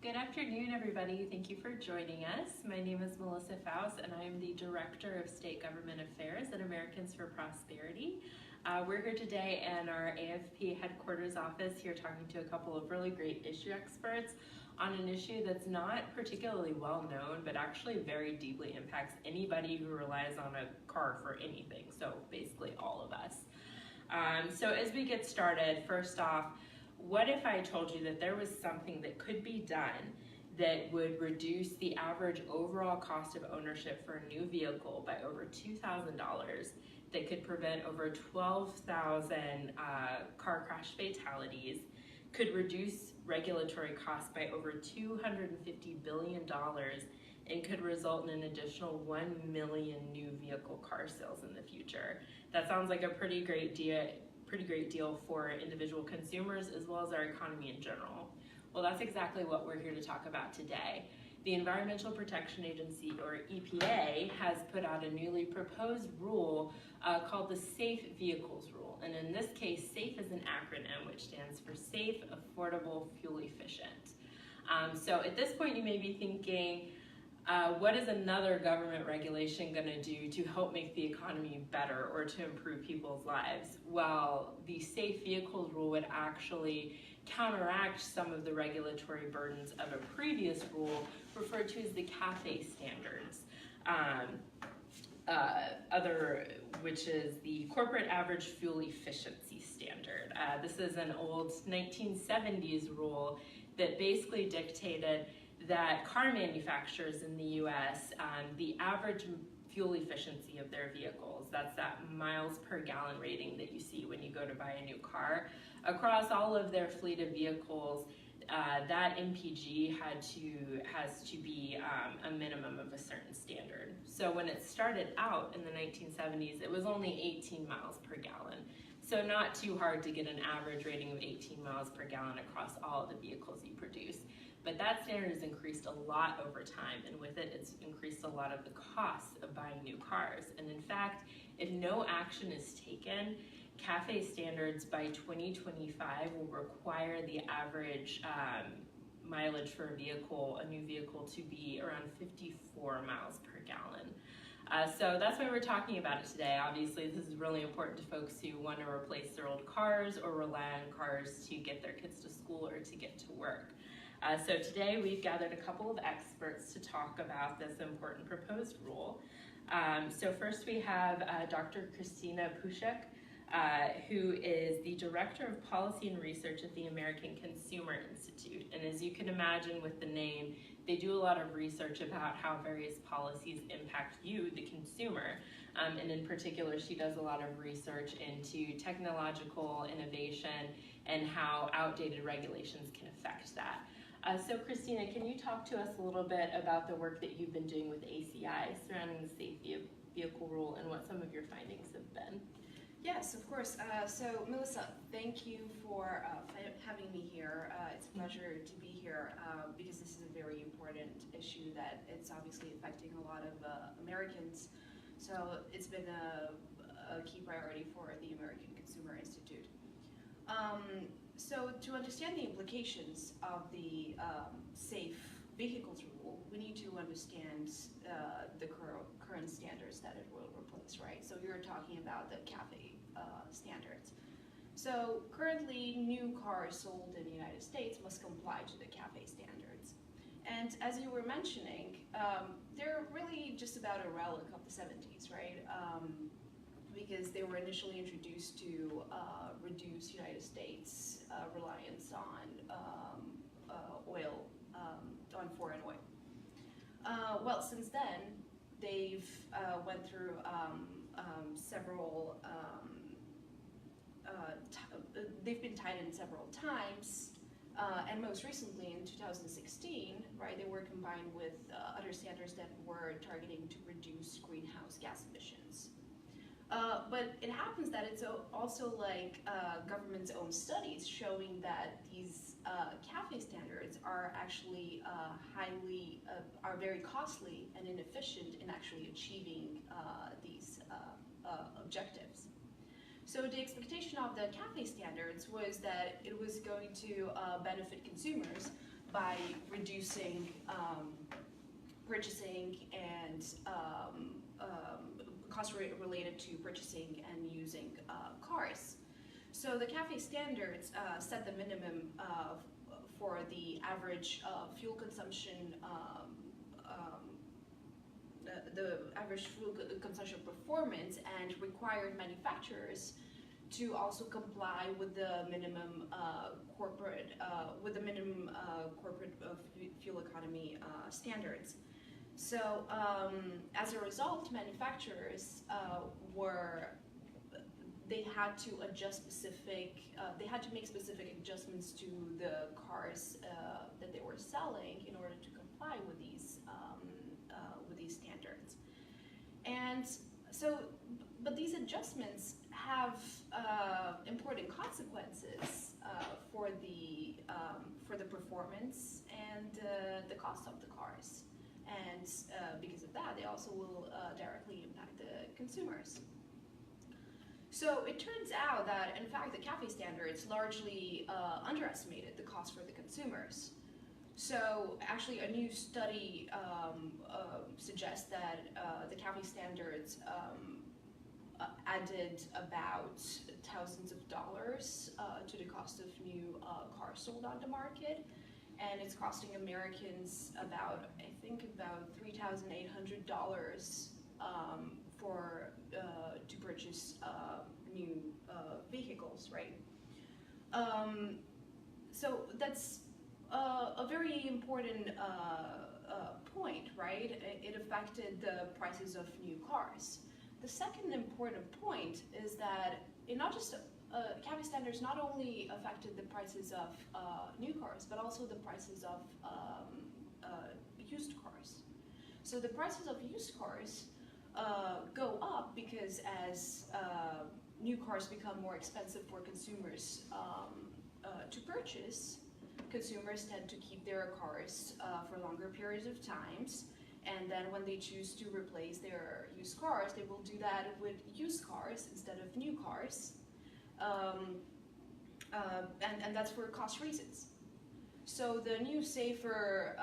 Good afternoon, everybody. Thank you for joining us. My name is Melissa Fausz, and I am the Director of State Government Affairs at Americans for Prosperity. We're here today in our AFP headquarters office here talking to a couple of really great issue experts on an issue that's not particularly well known, but actually very deeply impacts anybody who relies on a car for anything, so basically all of us. So as we get started, first off, what if I told you that there was something that could be done that would reduce the average overall cost of ownership for a new vehicle by over $2,000, that could prevent over 12,000 car crash fatalities, could reduce regulatory costs by over $250 billion, and could result in an additional 1 million new vehicle car sales in the future? That sounds like a pretty great deal for individual consumers as well as our economy in general. Well, that's exactly what we're here to talk about today. The Environmental Protection Agency, or EPA, has put out a newly proposed rule called the Safe Vehicles Rule. And in this case, SAFE is an acronym which stands for Safe, Affordable, Fuel Efficient. So at this point, you may be thinking, what is another government regulation going to do to help make the economy better or to improve people's lives? Well, the Safe Vehicles Rule would actually counteract some of the regulatory burdens of a previous rule referred to as the CAFE standards, which is the Corporate Average Fuel Efficiency Standard. This is an old 1970s rule that basically dictated that car manufacturers in the US, the average fuel efficiency of their vehicles, that's that miles per gallon rating that you see when you go to buy a new car, across all of their fleet of vehicles, that MPG has to be a minimum of a certain standard. So when it started out in the 1970s, it was only 18 miles per gallon. So not too hard to get an average rating of 18 miles per gallon across all of the vehicles you produce. But that standard has increased a lot over time, and with it, it's increased a lot of the costs of buying new cars. And in fact, if no action is taken, CAFE standards by 2025 will require the average mileage for a new vehicle, to be around 54 miles per gallon. So that's why we're talking about it today. Obviously, this is really important to folks who want to replace their old cars or rely on cars to get their kids to school or to get to work. So today we've gathered a couple of experts to talk about this important proposed rule. So first we have Dr. Krisztina Pusok, who is the Director of Policy and Research at the American Consumer Institute. And as you can imagine with the name, they do a lot of research about how various policies impact you, the consumer. And in particular, she does a lot of research into technological innovation and how outdated regulations can affect that. So Krisztina, can you talk to us a little bit about the work that you've been doing with ACI surrounding the Safe Vehicle Rule and what some of your findings have been? Yes, of course. So Melissa, thank you for having me here. It's a pleasure to be here because this is a very important issue that it's obviously affecting a lot of Americans. So it's been a key priority for the American Consumer Institute. So to understand the implications of the Safe Vehicles Rule, we need to understand the current standards that it will replace, right? So you're talking about the CAFE standards. So currently, new cars sold in the United States must comply to the CAFE standards. And as you were mentioning, they're really just about a relic of the 70s, right? Because they were initially introduced to reduce United States reliance on oil, on foreign oil. Well, since then, they've went through they've been tightened several times, and most recently in 2016, right, they were combined with other standards that were targeting to reduce greenhouse gas emissions. But it happens that it's also like government's own studies showing that these CAFE standards are actually are very costly and inefficient in actually achieving these objectives. So the expectation of the CAFE standards was that it was going to benefit consumers by reducing purchasing and costs related to purchasing and using cars. So the CAFE standards set the minimum for the average fuel consumption, the average fuel consumption performance, and required manufacturers to also comply with the minimum corporate fuel economy standards. So as a result, manufacturers they had to make specific adjustments to the cars that they were selling in order to comply with these standards. And so, but these adjustments have important consequences for the performance and the cost of the cars. And because of that, they also will directly impact the consumers. So it turns out that, in fact, the CAFE standards largely underestimated the cost for the consumers. So actually, a new study suggests that the CAFE standards added about thousands of dollars to the cost of new cars sold on the market. And it's costing Americans about $3,800 to purchase new vehicles, right? So that's a very important point, right? It affected the prices of new cars. The second important point is that CAFE standards not only affected the prices of new cars, but also the prices of used cars. So the prices of used cars go up because as new cars become more expensive for consumers to purchase, consumers tend to keep their cars for longer periods of times. And then when they choose to replace their used cars, they will do that with used cars instead of new cars. And that's for cost reasons. So the new safer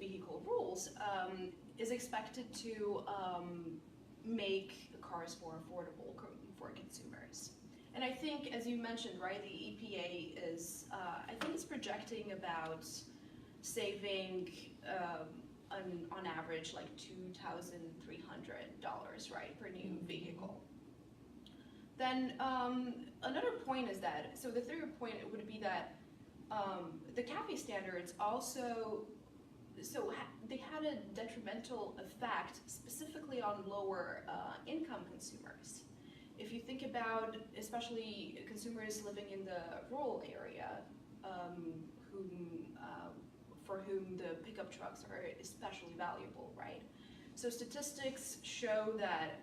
vehicle rules is expected to make cars more affordable for consumers. And I think, as you mentioned, right, the EPA is, I think it's projecting about saving on average like $2,300, right, per new vehicle. Then another point is that, so the third point would be that the CAFE standards also, they had a detrimental effect specifically on lower income consumers. If you think about, especially consumers living in the rural area, for whom the pickup trucks are especially valuable, right? So statistics show that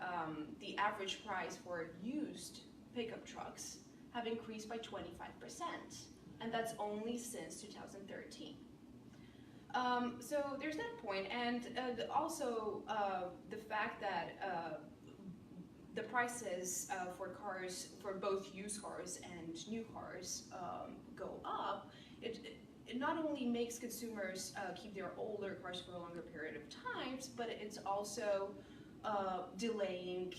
the average price for used pickup trucks have increased by 25%, and that's only since 2013. So there's that point, and also the fact that the prices for cars, for both used cars and new cars, go up. It not only makes consumers keep their older cars for a longer period of time, but it's also delaying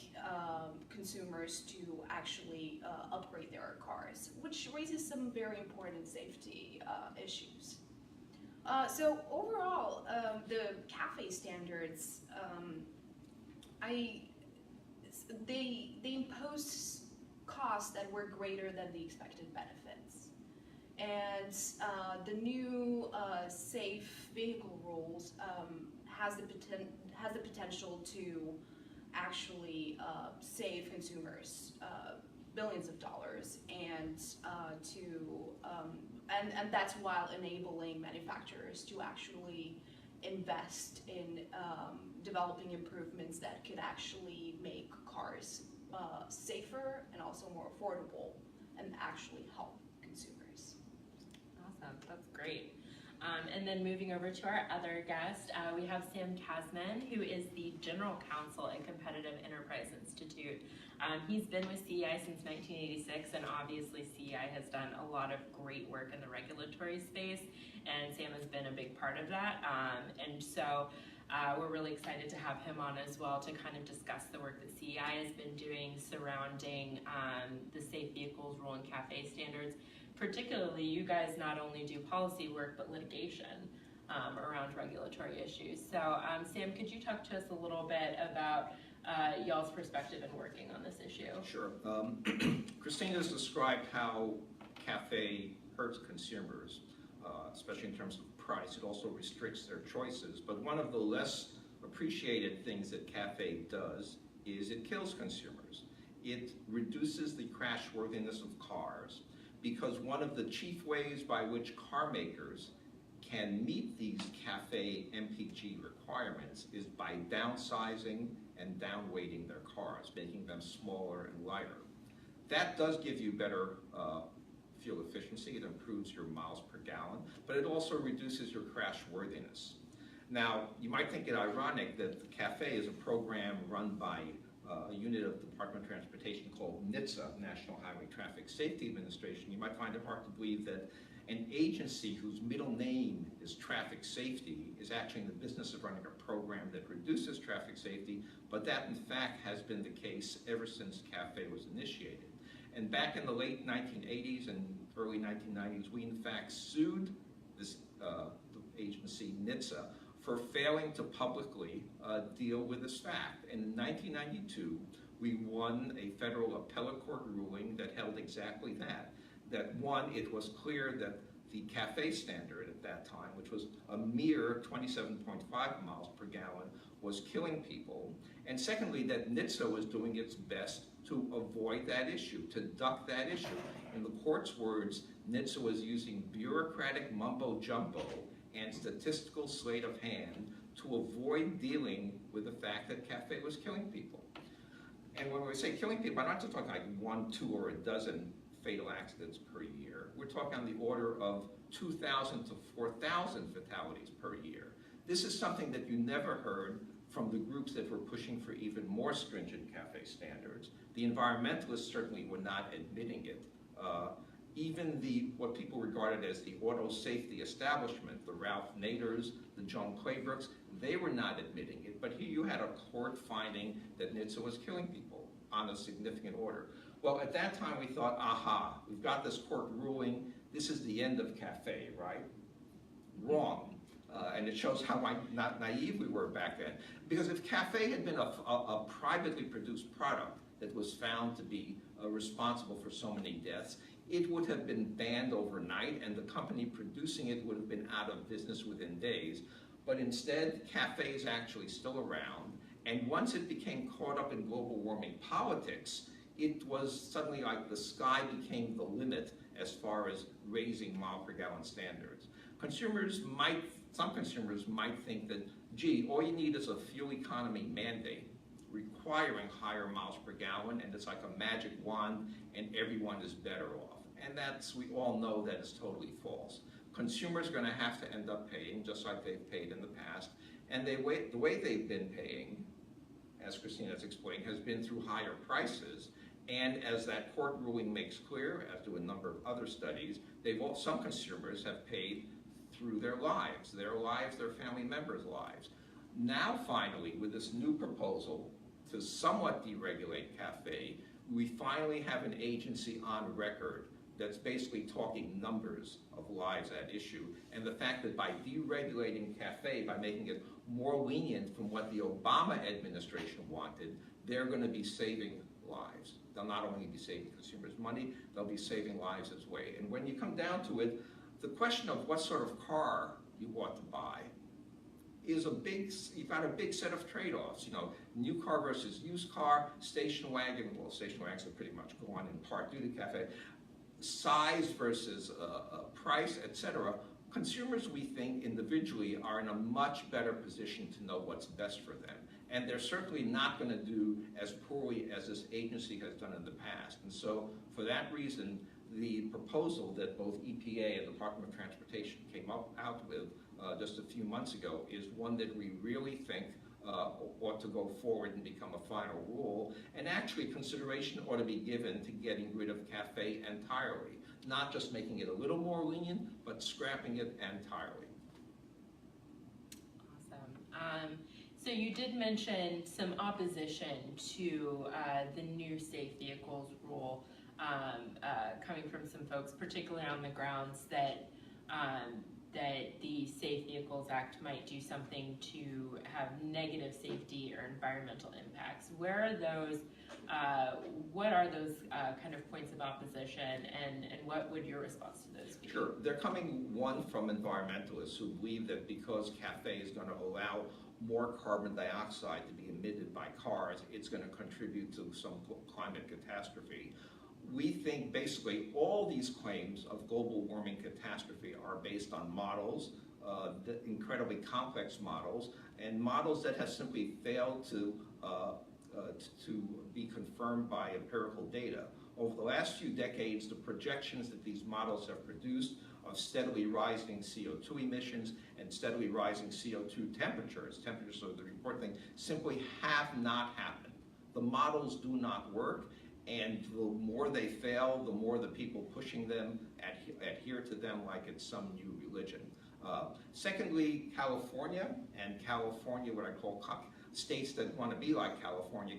consumers to actually upgrade their cars, which raises some very important safety issues. So overall, the CAFE standards, they imposed costs that were greater than the expected benefits. And the new safe vehicle rules has the potential to actually save consumers billions of dollars, and and that's while enabling manufacturers to actually invest in developing improvements that could actually make cars safer and also more affordable and actually help consumers. Awesome, that's great. And then moving over to our other guest, we have Kazman, who is the General Counsel at Competitive Enterprise Institute. He's been with CEI since 1986, and obviously CEI has done a lot of great work in the regulatory space, and Sam has been a big part of that. And so we're really excited to have him on as well to kind of discuss the work that CEI has been doing surrounding the Safe Vehicles Rule and CAFE standards. Particularly, you guys not only do policy work, but litigation around regulatory issues. So Sam, could you talk to us a little bit about y'all's perspective in working on this issue? Sure. Krisztina has described how CAFE hurts consumers, especially in terms of price. It also restricts their choices. But one of the less appreciated things that CAFE does is it kills consumers. It reduces the crashworthiness of cars, because one of the chief ways by which car makers can meet these CAFE MPG requirements is by downsizing and downweighting their cars, making them smaller and lighter. That does give you better fuel efficiency. It improves your miles per gallon, but it also reduces your crashworthiness. Now, you might think it ironic that the CAFE is a program run by a unit of the Department of Transportation called NHTSA, National Highway Traffic Safety Administration. You might find it hard to believe that an agency whose middle name is traffic safety is actually in the business of running a program that reduces traffic safety, but that in fact has been the case ever since CAFE was initiated. And back in the late 1980s and early 1990s, we in fact sued this the agency, NHTSA, for failing to publicly deal with this fact. And in 1992, we won a federal appellate court ruling that held exactly that. That one, it was clear that the CAFE standard at that time, which was a mere 27.5 miles per gallon, was killing people. And secondly, that NHTSA was doing its best to avoid that issue, to duck that issue. In the court's words, NHTSA was using bureaucratic mumbo-jumbo and statistical sleight of hand to avoid dealing with the fact that CAFE was killing people. And when we say killing people, I'm not just talking like 1, 2, or a dozen fatal accidents per year. We're talking on the order of 2,000 to 4,000 fatalities per year. This is something that you never heard from the groups that were pushing for even more stringent CAFE standards. The environmentalists certainly were not admitting it. Even what people regarded as the auto safety establishment, the Ralph Naders, the Joan Claybrookes, they were not admitting it. But here you had a court finding that NHTSA was killing people on a significant order. Well, at that time we thought, aha, we've got this court ruling, this is the end of CAFE, right? Wrong. And it shows how not naive we were back then. Because if CAFE had been a privately produced product that was found to be responsible for so many deaths, it would have been banned overnight, and the company producing it would have been out of business within days. But instead, CAFE is actually still around, and once it became caught up in global warming politics, it was suddenly like the sky became the limit as far as raising mile per gallon standards. Some consumers might think that, gee, all you need is a fuel economy mandate requiring higher miles per gallon, and it's like a magic wand, and everyone is better off. And we all know that is totally false. Consumers are going to have to end up paying, just like they've paid in the past, and the way they've been paying, as Krisztina has explained, has been through higher prices. And as that court ruling makes clear, as do a number of other studies, some consumers have paid through their lives, their family members' lives. Now, finally, with this new proposal to somewhat deregulate CAFE, we finally have an agency on record that's basically talking numbers of lives at issue, and the fact that by deregulating CAFE, by making it more lenient from what the Obama administration wanted, they're going to be saving lives. They'll not only be saving consumers money, they'll be saving lives as well. And when you come down to it, the question of what sort of car you ought to buy is you've got a big set of trade-offs. You know, new car versus used car, station wagon, well, station wagons are pretty much gone in part due to CAFE, size versus price, etc. Consumers, we think, individually are in a much better position to know what's best for them. And they're certainly not going to do as poorly as this agency has done in the past. And so, for that reason, the proposal that both EPA and the Department of Transportation came out with just a few months ago is one that we really think ought to go forward and become a final rule, and actually consideration ought to be given to getting rid of CAFE entirely, not just making it a little more lenient, but scrapping it entirely. Awesome. So you did mention some opposition to the new safe vehicles rule coming from some folks, particularly on the grounds that that the Safe Vehicles Act might do something to have negative safety or environmental impacts. Where are those? What are those kind of points of opposition, and what would your response to those be? Sure, they're coming, one, from environmentalists who believe that because CAFE is going to allow more carbon dioxide to be emitted by cars, it's going to contribute to some climate catastrophe. We think basically all these claims of global warming catastrophe are based on models, incredibly complex models, and models that have simply failed to be confirmed by empirical data. Over the last few decades, the projections that these models have produced of steadily rising CO2 emissions and steadily rising CO2 temperatures are the important thing, simply have not happened. The models do not work, and the more they fail, the more the people pushing them adhere to them like it's some new religion. Secondly, California, what I call states that want to be like California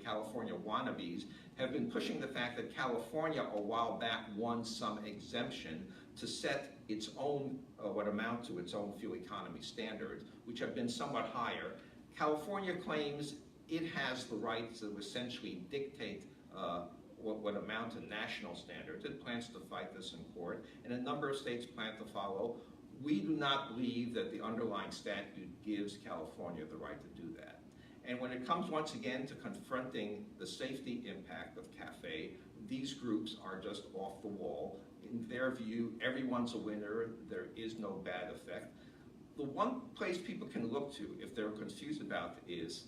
wannabes, have been pushing the fact that California a while back won some exemption to set its own, what amount to its own fuel economy standards, which have been somewhat higher. California claims it has the right to essentially dictate what amount to national standards. It plans to fight this in court, and a number of states plan to follow. We do not believe that the underlying statute gives California the right to do that. And when it comes once again to confronting the safety impact of CAFE, these groups are just off the wall. In their view, everyone's a winner, there is no bad effect. The one place people can look to if they're confused about this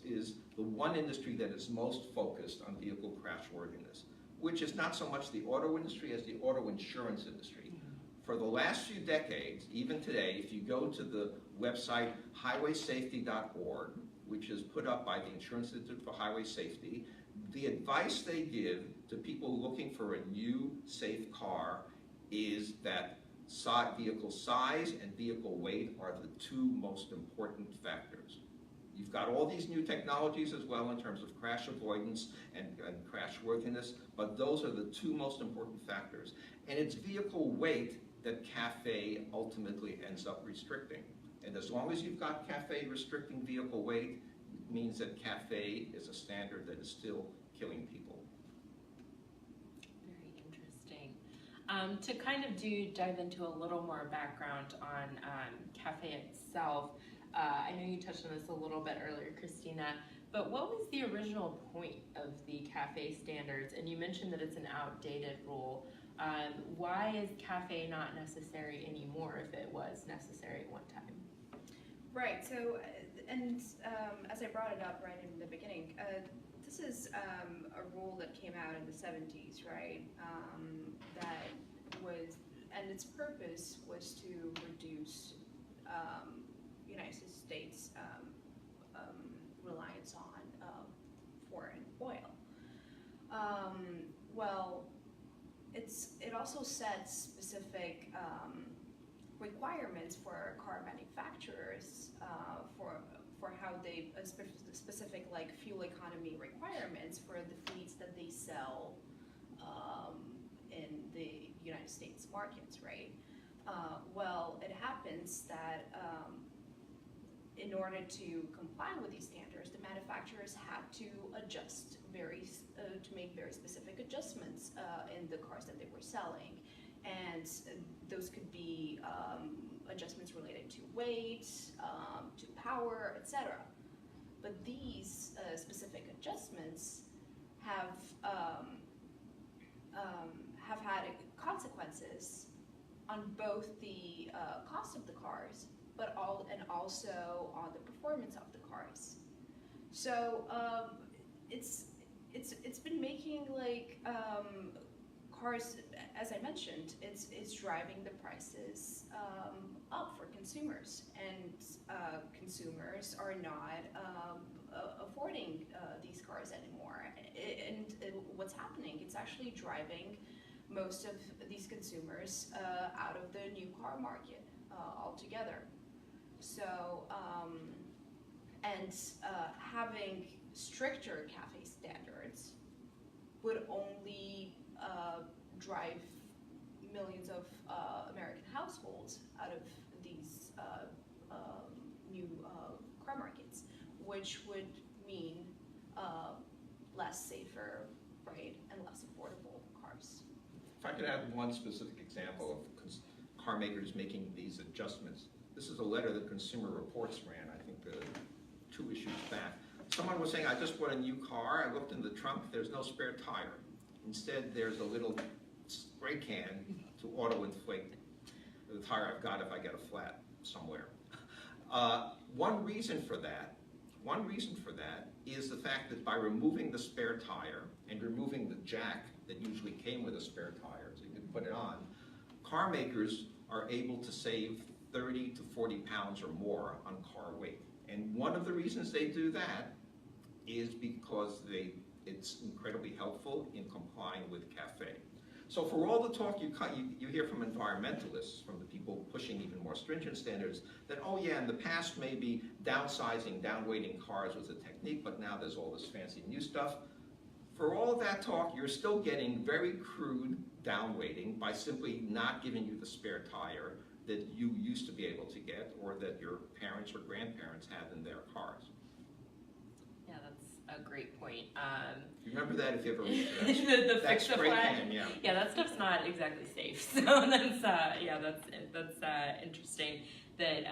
is the one industry that is most focused on vehicle crashworthiness, which is not so much the auto industry as the auto insurance industry. For the last few decades, even today, if you go to the website highwaysafety.org, which is put up by the Insurance Institute for Highway Safety, the advice they give to people looking for a new safe car is that vehicle size and vehicle weight are the two most important factors. You've got all these new technologies as well in terms of crash avoidance and crashworthiness, but those are the two most important factors. And it's vehicle weight that CAFE ultimately ends up restricting. And as long as you've got CAFE restricting vehicle weight, it means that CAFE is a standard that is still killing people. Very interesting. To kind of dive into a little more background on CAFE itself, I know you touched on this a little bit earlier, Krisztina, but what was the original point of the CAFE standards? And you mentioned that it's an outdated rule. Why is CAFE not necessary anymore if it was necessary at one time? Right, so, and as I brought it up right in the beginning, this is a rule that came out in the 70s, right? That was, and its purpose was to reduce United States reliance on foreign oil. Well, it also sets specific requirements for car manufacturers for how they specific like fuel economy requirements for the fleets that they sell in the United States markets, right? Well, it happens that in order to comply with these standards, the manufacturers have to adjust to make very specific adjustments in the cars that they were selling. And those could be adjustments related to weight, to power, etc. But these specific adjustments have had consequences on both the cost of the cars, but also on the performance of the cars. So it's been making like cars as I mentioned, it's driving the prices up for consumers, and consumers are not affording these cars anymore. And what's happening? It's actually driving most of these consumers out of the new car market altogether. So, having stricter CAFE standards would only drive millions of American households out of these new car markets, which would mean less safer, right, and less affordable cars. If I could add one specific example of car makers making these adjustments. This is a letter that Consumer Reports ran, I think 2 issues back. Someone was saying, I just bought a new car, I looked in the trunk, there's no spare tire. Instead, there's a little spray can to auto-inflate the tire I've got if I get a flat somewhere. One reason for that is the fact that by removing the spare tire and removing the jack that usually came with a spare tire, so you can put it on, car makers are able to save 30 to 40 pounds or more on car weight. And one of the reasons they do that is because it's incredibly helpful in complying with CAFE. So for all the talk you hear from environmentalists, from the people pushing even more stringent standards, that, oh yeah, in the past maybe downsizing, downweighting cars was a technique, but now there's all this fancy new stuff. For all of that talk, you're still getting very crude downweighting by simply not giving you the spare tire that you used to be able to get or that your parents or grandparents had in their cars. Yeah, that's a great point. You remember that if you ever read the that spray flag. can, yeah. Yeah, that stuff's not exactly safe. So that's interesting. That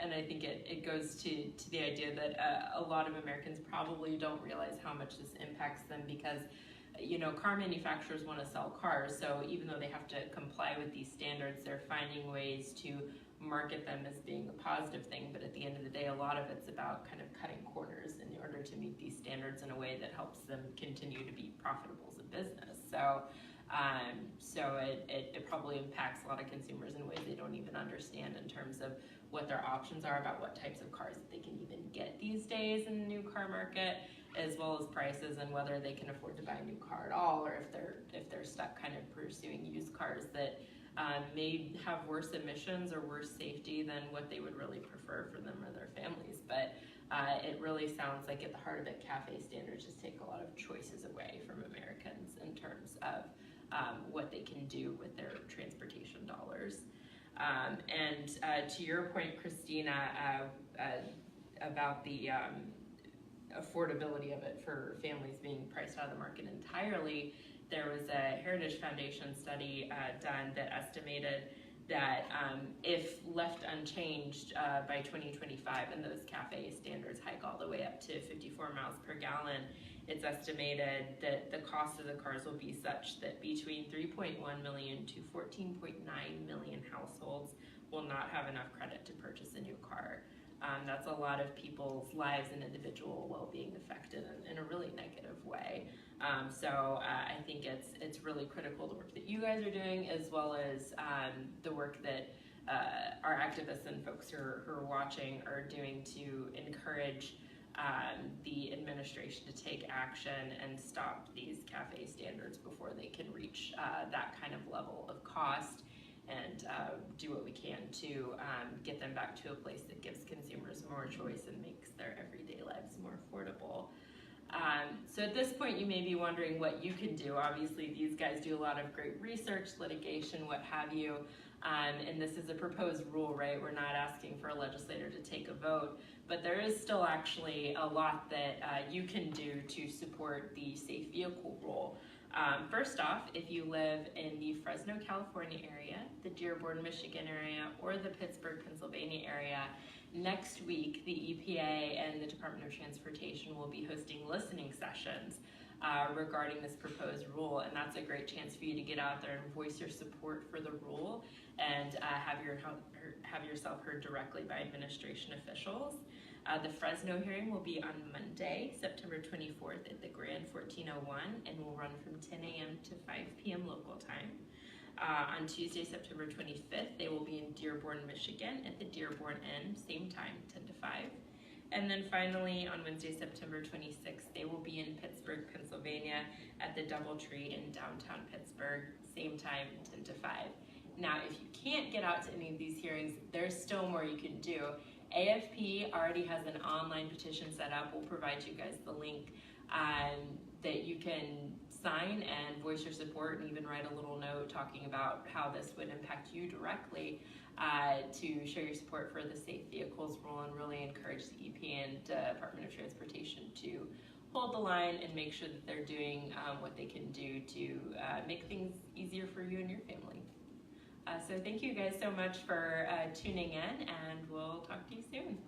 and I think it goes to the idea that a lot of Americans probably don't realize how much this impacts them because, you know, car manufacturers want to sell cars, so even though they have to comply with these standards, they're finding ways to market them as being a positive thing, but at the end of the day, a lot of it's about kind of cutting corners in order to meet these standards in a way that helps them continue to be profitable as a business. So it probably impacts a lot of consumers in ways they don't even understand in terms of what their options are about what types of cars that they can even get these days in the new car market, as well as prices and whether they can afford to buy a new car at all, or if they're stuck kind of pursuing used cars that may have worse emissions or worse safety than what they would really prefer for them or their families. But it really sounds like at the heart of it, CAFE standards just take a lot of choices away from Americans in terms of what they can do with their transportation dollars. And to your point, Krisztina, about the affordability of it for families being priced out of the market entirely, there was a Heritage Foundation study done that estimated that if left unchanged by 2025 and those CAFE standards hike all the way up to 54 miles per gallon, it's estimated that the cost of the cars will be such that between 3.1 million to 14.9 million households will not have enough credit to purchase a new car. That's a lot of people's lives and individual well-being affected in a really negative way. So I think it's really critical the work that you guys are doing, as well as the work that our activists and folks who are watching are doing to encourage the administration to take action and stop these CAFE standards before they can reach that kind of level of cost, and do what we can to get them back to a place that gives consumers more choice and makes their everyday lives more affordable. So at this point, you may be wondering what you can do. Obviously, these guys do a lot of great research, litigation, what have you, and this is a proposed rule, right? We're not asking for a legislator to take a vote, but there is still actually a lot that you can do to support the safe vehicle rule. First off, if you live in the Fresno, California area, the Dearborn, Michigan area, or the Pittsburgh, Pennsylvania area, next week the EPA and the Department of Transportation will be hosting listening sessions regarding this proposed rule, and that's a great chance for you to get out there and voice your support for the rule and have yourself heard directly by administration officials. The Fresno hearing will be on Monday, September 24th at the Grand 1401, and will run from 10 a.m. to 5 p.m. local time. On Tuesday, September 25th, they will be in Dearborn, Michigan at the Dearborn Inn, same time, 10 to 5. And then finally, on Wednesday, September 26th, they will be in Pittsburgh, Pennsylvania at the Doubletree in downtown Pittsburgh, same time, 10 to 5. Now, if you can't get out to any of these hearings, there's still more you can do. AFP already has an online petition set up. We'll provide you guys the link that you can sign and voice your support, and even write a little note talking about how this would impact you directly to show your support for the Safe Vehicles rule, and really encourage the EPA and Department of Transportation to hold the line and make sure that they're doing what they can do to make things easier for you and your family. So thank you guys so much for tuning in, and we'll talk to you soon.